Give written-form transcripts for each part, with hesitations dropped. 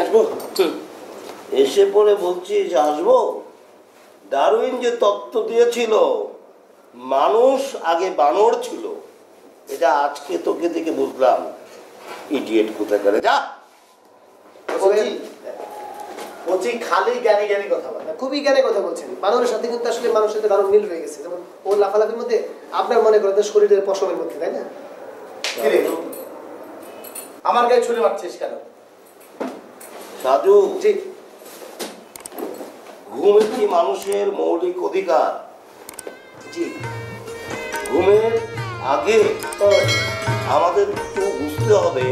আসবো? এসে পরে বলছিস আসবো? ডারউইন যে তত্ত্ব দিয়েছিল মানুষ আগে বানর ছিল, এটা আজকে তোকে দেখে বুঝলাম। ইডিয়েট কোথা করে যা। খালি জ্ঞানী জ্ঞানী কথা বলে, খুবই জ্ঞানী কথা বলছেন। বানরের সাথে কিন্তু আসলে মানুষের সাথে দারুণ মিল হয়ে গেছে। যেমন ও লাফালাফির মধ্যে আপনার মনে করেন শরীরের পশমের মধ্যে, তাই না? আমার গায়ে ছুরি মারছিস কেন? সাধু, ঘুম কি মানুষের মৌলিক অধিকার? জি। ঘুমের আগে আমাদের একটু বুঝতে হবে,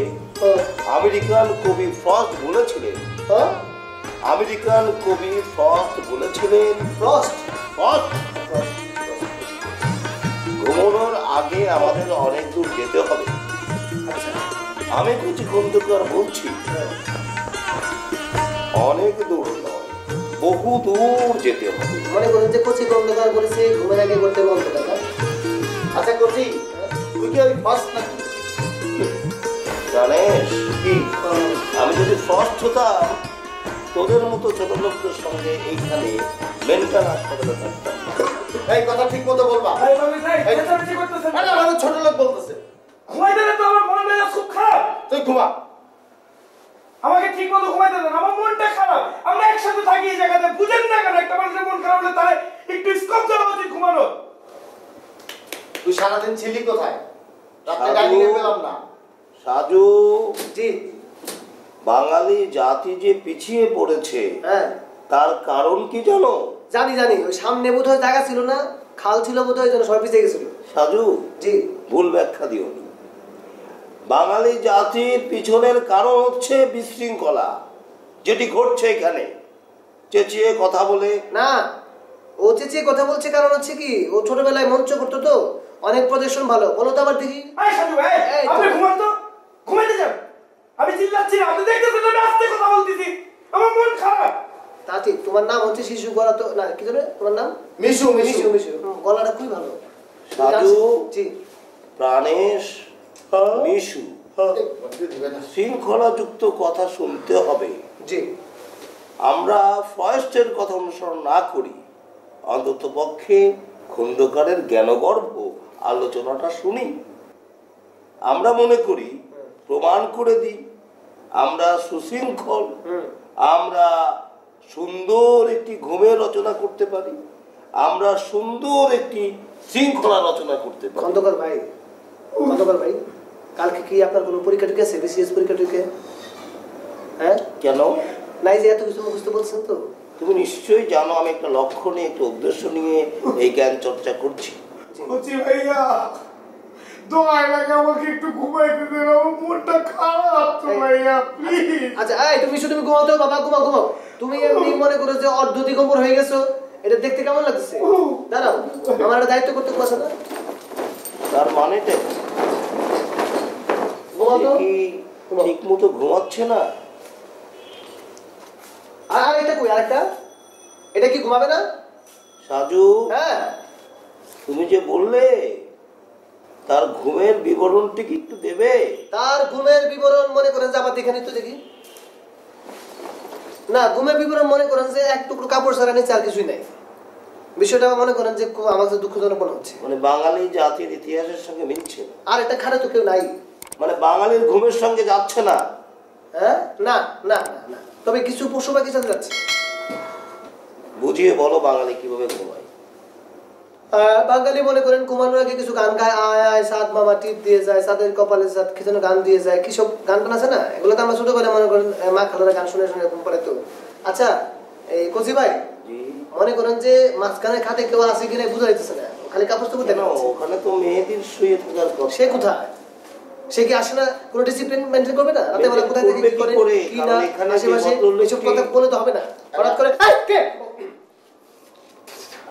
আমেরিকান কবি ফ্রস্ট বলেছিলেন, আমেরিকান কবি ফ্রস্ট বলেছিলেন, ঘুমানোর আগে আমাদের অনেক দূর যেতে হবে। আমি কিছু খন্দকার বলছি, অনেক দূর নয়, বহু দূর যেতে হবে। মনে করেন যে কচি খন্দকার বলেছে ঘুমের আগে করতে বলতে পারে। আচ্ছা কচি, তুই কি ওই ফার্স্ট নাকি? জানিস কি, আমি যদি ফার্স্ট হতাম তোদের মতো ছোট লোকদের সঙ্গে এইখানে মেন্টাল হাসপাতালে থাকতাম। এই কথা ঠিক মতো বলবা। ছোট লোক বলতেছে ঘুমাইতে তো আমার মনটা খুব খারাপ। তুই ঘুমা, আমাকে ঠিক মতো ঘুমাইতে দেন, আমার মনটা খারাপ। আমরা একসাথে থাকি এই জায়গাতে, বুঝেন না কেন? একটা মানুষের মন খারাপ হলে তাহলে একটু স্কোপ দেওয়া উচিত ঘুমানো। তুই সারাদিন ছিলি কোথায়? রাতে গাড়ি পেলাম না। সাজু জি। বাঙালি জাতি যে পিছিয়ে পড়েছে, তার কারণ কি জানো? জানি জানি, ওই সামনে বোধহয় জায়গা ছিল না, খাল ছিল বোধহয়, জন্য সব পিছিয়ে গেছিল। সাজু জি, ভুল ব্যাখ্যা দিও। বাঙালি জাতির পিছনের কারণ হচ্ছে বিশৃঙ্খলা, যেটি ঘটছে এখানে। চেঁচিয়ে কথা বলে না, ও চেঁচিয়ে কথা বলছে কারণ হচ্ছে কি, ও ছোটবেলায় মঞ্চ করতো তো, অনেক প্রদর্শন ভালো। বলো তো আবার দেখি। আপনি ঘুমান তো, ঘুমাইতে যান। আমি চিল্লাচ্ছি না, আপনি দেখতেছেন আমি আস্তে কথা বলতেছি, আমার মন খারাপ। তা ঠিক, তোমার নাম হচ্ছে শিশু, গলা তো না, কি ধরে তোমার নাম? মিশু। মিশু মিশু, গলাটা খুবই ভালো। সাধু জি, প্রাণেশ মিশু, শৃঙ্খলাযুক্ত কথা শুনতে হবে। জি। আমরা ফরেস্টের কথা অনুসরণ না করি, অন্তত পক্ষে খন্দকারের জ্ঞানগর্ভ আলোচনাটা শুনি। আমরা মনে করি, প্রমাণ করে দিই, আমরা সুশৃঙ্খল, আমরা সুন্দর একটি ঘুমের রচনা করতে পারি, আমরা সুন্দর একটি শৃঙ্খলা রচনা করতে পারি। খন্দকার ভাই, কালকে কি আপনার কোনো পরীক্ষা টুকে আছে? বিসিএস পরীক্ষা টুকে? হ্যাঁ, কেন নাই যে এত কিছু মুখস্থ বলছেন তো? তুমি নিশ্চয়ই জানো আমি একটা লক্ষ্য নিয়ে, একটা উদ্দেশ্য নিয়ে এই জ্ঞান চর্চা করছি। ভাইয়া দোয়া লাগে আমাকে একটু ঘুমাইতে দেন, আমার মনটা খারাপ তো ভাইয়া, প্লিজ। আচ্ছা তুমি ঘুমাও তো বাবা, ঘুমাও। তুমি এমনি মনে করো যে অর্ধ দিগম্বর হয়ে গেছো, এটা দেখতে কেমন লাগছে? দাঁড়াও, আমার একটা দায়িত্ব করতে পারছো না? তার মানেটা ঠিক মতো ঘুমাচ্ছে না। আর এটা কই, আরেকটা, এটা কি ঘুমাবে না? সাজু, হ্যাঁ, তুমি যে বললে তার ঘুমের বিবরণটি কি একটু দেবে? তার ঘুমের বিবরণ মনে করেন যে আবার দেখে নিতে দেখি না। ঘুমের বিবরণ মনে করেন যে এক টুকরো কাপড় ছাড়া নিচে আর কিছুই নাই। বিষয়টা মনে করেন যে আমার কাছে দুঃখজনক মনে হচ্ছে। মানে বাঙালি জাতির ইতিহাসের সঙ্গে মিলছে আর এটা খারাপ তো কেউ নাই, মানে বাঙালির ঘুমের সঙ্গে যাচ্ছে না। হ্যাঁ, না না না, তবে কিছু পশু পাখি সাথে যাচ্ছে। বুঝিয়ে বলো বাঙালি কিভাবে ঘুমায়। বাঙালি মনে করেন ঘুমানোর আগে কিছু গান গায়, আয় আয় সাত মামা টিপ দিয়ে যায়, সাদের কপালে সাত কি যেন গান দিয়ে যায়, কি সব গান টান আছে না, এগুলো তো আমরা ছোটবেলায় মনে করেন মা খালারা গান শুনে শুনে এরকম করে তো। আচ্ছা এই কচি ভাই, মনে করেন যে মাঝখানে খাতে কেউ আছে কিনা বুঝা যাইতেছে না, খালি কাপড় তো দেখো ওখানে তো মেয়েদের শুয়ে থাকার কথা। সে কোথায়? সে কি আসে না? কোনো ডিসিপ্লিন মেইনটেইন করবে না? রাতে বেলা কোথায় থেকে কি করে কি না, আশেপাশে এসব কথা বলে তো হবে না। হঠাৎ করে কে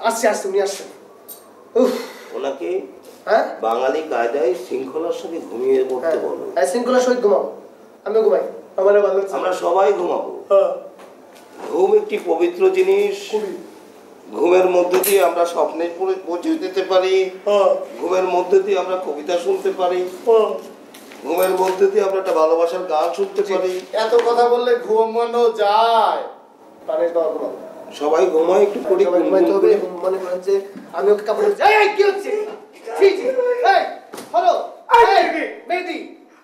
আসছে উনি আসছেন, ওনাকে বাঙালি কায়দায় শৃঙ্খলার সঙ্গে ঘুমিয়ে পড়তে বলো। শৃঙ্খলার সহিত ঘুমাবো, আমিও ঘুমাই, আমার ভালো লাগছে। আমরা সবাই ঘুমাবো। ঘুম একটি পবিত্র জিনিস। ঘুমের মধ্যে দিয়ে আমরা স্বপ্নে পৌঁছে দিতে পারি, ঘুমের মধ্যে দিয়ে আমরা কবিতা শুনতে পারি, ঘুমের মধ্যে দিয়ে আমরা একটা ভালোবাসার গান শুনতে পারি। এত কথা বললে ঘুমানো যায়? প্রাণেশ বাবা ঘুমাও। সবাই ঘুমায়, একটু পড়ি সবাই ঘুমাইতে হবে। মনে করেন যে আমি ওকে কাপড় দিচ্ছি। এই, কি হচ্ছে? ছি, ছি। এই, হলো। এই, মেহেদি।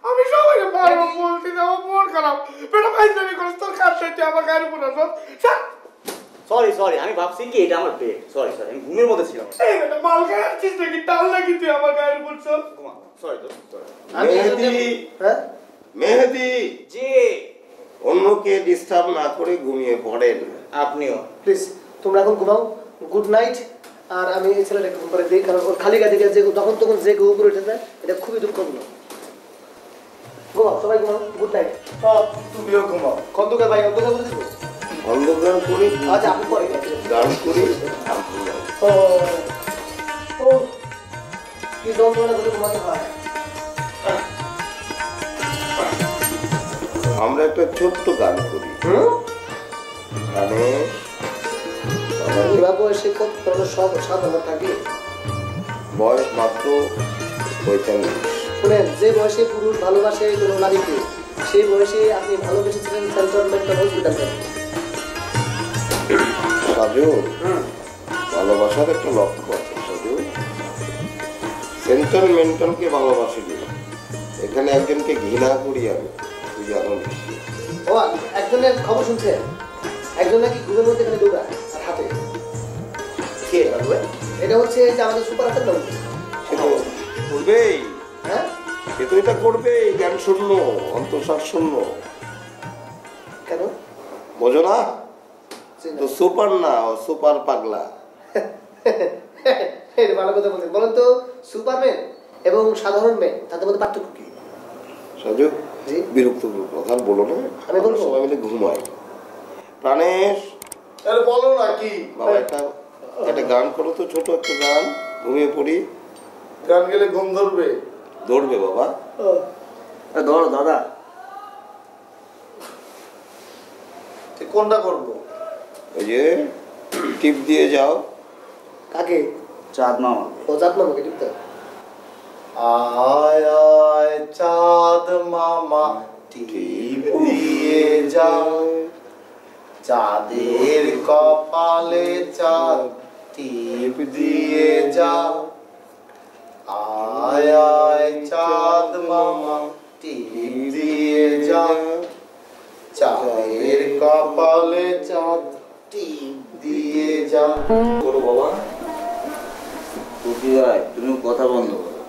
আমি সবাইকে মারবো বলতে যাবো, মন খারাপ। বেটা ফাইজলামি করিস, তোর কাজ শেষে আমার গায়ের উপর আসো। সরি সরি, আমি ভাবছি কি এটা আমার পেট। সরি সরি, আমি ঘুমের মধ্যে ছিলাম। এই বেটা মাল গায়ে আসছিস নাকি? টাল নাকি তুই আমার গায়ের উপর? চল ঘুমা। সরি তো, সরি। আমি মেহেদি, হ্যাঁ? মেহেদি, জি। অন্যকে ডিস্টার্ব না করে ঘুমিয়ে পড়েন। আপনিও। প্লিজ তোমরা এখন ঘুমাও। Good night. আর আমি এই ছেলেটাকে ঘুম করে দিই, কারণ ওর খালি গা থেকে যে তখন তখন যে ঘুম করে উঠে যায়, এটা খুবই দুঃখজনক। ঘুমাও, সবাই ঘুমাও। Good night. তুমিও ঘুমাও। খন্দকার ভাই, অন্ধকার করে দিবো? অন্ধকার করি, আচ্ছা, আপনি পরে গান করি, আর ঘুমাই। ও কি যন্ত্রণা করে ঘুমাতে হয়। আমরা একটা ছোট্ট গান করি। গানে বিবাহ বয়সে কত ধরনের সব সাধারণ থাকে। বয়স মাত্র 45। শুনেন, যে বয়সে পুরুষ ভালোবাসে কোনো নারীকে, সেই বয়সে আপনি ভালোবেসেছিলেন সেন্ট্রাল মেন্টাল হসপিটালে। সাজু, ভালোবাসার একটা লক্ষ্য আছে সাজু। সেন্ট্রাল মেন্টালকে ভালোবাসি না, এখানে একজনকে ঘৃণা করি আমি, তুই জানো নিশ্চয়ই। ও, একজনের খবর শুনছেন, একজন নাকি ঘুমের মধ্যে এখানে দৌড়ায় আর হাতে। কে বাবু? এটা হচ্ছে যে আমাদের সুপার হাতের লোক। সে তো করবেই, হ্যাঁ, সে তো এটা করবেই। জ্ঞান শূন্য, অন্তঃসার শূন্য, কেন? বোঝো না? চিনি তো না। সুপার না, ও সুপার পাগলা। এটা ভালো কথা বলছেন। বলেন তো, সুপারম্যান এবং সাধারণ ম্যান, তাদের মধ্যে পার্থক্য কি? সাজু, জি? বিরক্ত কথা বলো না, আমি বলবো। আমরা সবাই মিলে ঘুমাই। প্রাণেশ, আরে বলো না কি? বাবা একটা একটা গান করো তো, ছোট একটা গান, ঘুমিয়ে পড়ি। গান গেলে ঘুম ধরবে? ধরবে বাবা। ধরো দাদা। কোনটা করবো? ওই যে টিপ দিয়ে যাও। কাকে? চাঁদ মামা। ও জাত মামাকে টিপতে হবে। আয় আয় চাঁদ মামা টিপ দিয়ে যাও, চাঁদের কপালে চাঁদ টিপ দিয়ে যাও। আয় আয় চাঁদ মামা টিপ দিয়ে যাও, চাঁদের কপালে চাঁদ টিপ দিয়ে যাও। করো বাবা। তুমি কথা বন্ধ করো।